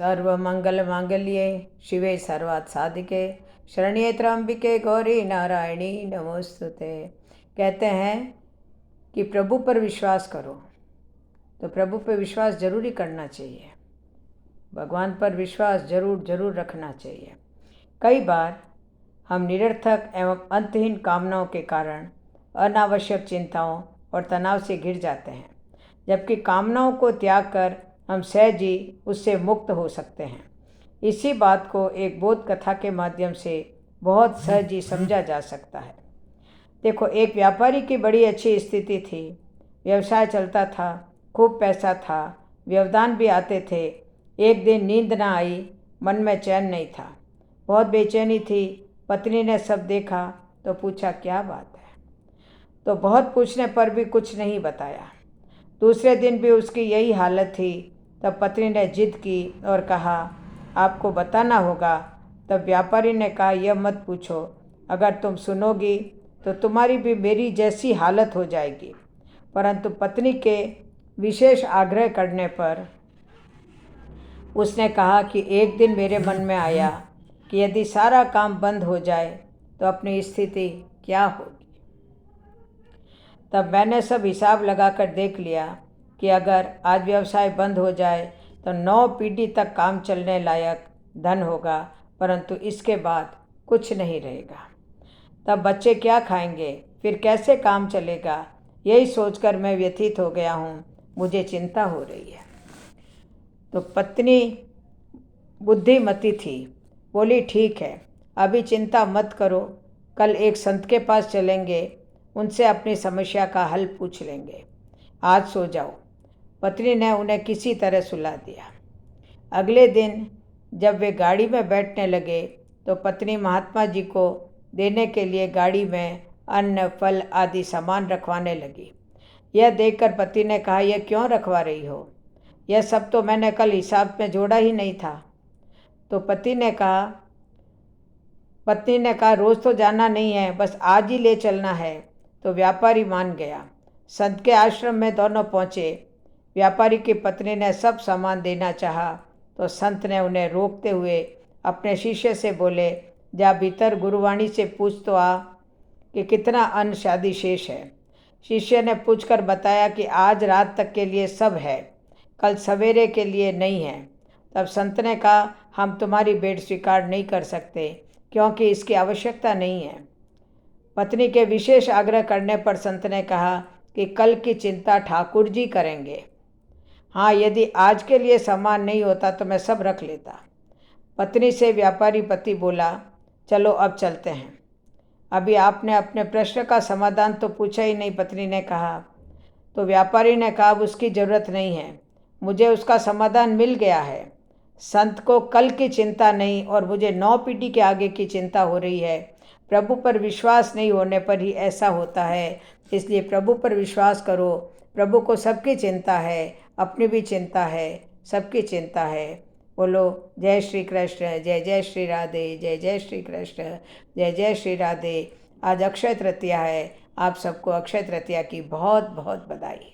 सर्वमंगलमांगल्ये शिवे सर्वार्थसाधिके शरण्ये त्र्यंबिके गौरी नारायणी नमोस्तुते। कहते हैं कि प्रभु पर विश्वास करो, तो प्रभु पर विश्वास जरूरी करना चाहिए। भगवान पर विश्वास जरूर रखना चाहिए। कई बार हम निरर्थक एवं अंतहीन कामनाओं के कारण अनावश्यक चिंताओं और तनाव से घिर जाते हैं, जबकि कामनाओं को त्याग कर हम सहज ही उससे मुक्त हो सकते हैं। इसी बात को एक बोध कथा के माध्यम से बहुत सहज ही समझा जा सकता है। देखो, एक व्यापारी की बड़ी अच्छी स्थिति थी, व्यवसाय चलता था, खूब पैसा था, व्यवधान भी आते थे। एक दिन नींद ना आई, मन में चैन नहीं था, बहुत बेचैनी थी। पत्नी ने सब देखा तो पूछा, क्या बात है? तो बहुत पूछने पर भी कुछ नहीं बताया। दूसरे दिन भी उसकी यही हालत थी। तब पत्नी ने जिद की और कहा, आपको बताना होगा। तब व्यापारी ने कहा, यह मत पूछो, अगर तुम सुनोगी तो तुम्हारी भी मेरी जैसी हालत हो जाएगी। परंतु पत्नी के विशेष आग्रह करने पर उसने कहा कि एक दिन मेरे मन में आया कि यदि सारा काम बंद हो जाए तो अपनी स्थिति क्या होगी। तब मैंने सब हिसाब लगाकर देख लिया कि अगर आज व्यवसाय बंद हो जाए तो 9 पीढ़ी तक काम चलने लायक धन होगा, परंतु इसके बाद कुछ नहीं रहेगा। तब बच्चे क्या खाएंगे, फिर कैसे काम चलेगा? यही सोचकर मैं व्यथित हो गया हूँ, मुझे चिंता हो रही है। तो पत्नी बुद्धिमती थी, बोली, ठीक है, अभी चिंता मत करो, कल एक संत के पास चलेंगे, उनसे अपनी समस्या का हल पूछ लेंगे, आज सो जाओ। पत्नी ने उन्हें किसी तरह सुला दिया। अगले दिन जब वे गाड़ी में बैठने लगे तो पत्नी महात्मा जी को देने के लिए गाड़ी में अन्न, फल आदि सामान रखवाने लगी। यह देखकर पति ने कहा, यह क्यों रखवा रही हो? यह सब तो मैंने कल हिसाब में जोड़ा ही नहीं था। तो पत्नी ने कहा, रोज़ तो जाना नहीं है, बस आज ही ले चलना है। तो व्यापारी मान गया। संत के आश्रम में दोनों पहुँचे। व्यापारी की पत्नी ने सब सामान देना चाहा तो संत ने उन्हें रोकते हुए अपने शिष्य से बोले, जा भीतर गुरुवाणी से पूछ तो आ कि कितना अन्न शादी शेष है। शिष्य ने पूछकर बताया कि आज रात तक के लिए सब है, कल सवेरे के लिए नहीं है। तब संत ने कहा, हम तुम्हारी भेंट स्वीकार नहीं कर सकते क्योंकि इसकी आवश्यकता नहीं है। पत्नी के विशेष आग्रह करने पर संत ने कहा कि कल की चिंता ठाकुर जी करेंगे। हाँ, यदि आज के लिए सामान नहीं होता तो मैं सब रख लेता। पत्नी से व्यापारी पति बोला, चलो अब चलते हैं। अभी आपने अपने प्रश्न का समाधान तो पूछा ही नहीं, पत्नी ने कहा। तो व्यापारी ने कहा, उसकी ज़रूरत नहीं है, मुझे उसका समाधान मिल गया है। संत को कल की चिंता नहीं और मुझे 9 पीढ़ी के आगे की चिंता हो रही है। प्रभु पर विश्वास नहीं होने पर ही ऐसा होता है, इसलिए प्रभु पर विश्वास करो। प्रभु को सबकी चिंता है, अपनी भी चिंता है, सबकी चिंता है। बोलो जय श्री कृष्ण, जय जय श्री राधे, जय जय श्री कृष्ण, जय जय श्री राधे। आज अक्षय तृतीया है, आप सबको अक्षय तृतीया की बहुत बहुत बधाई।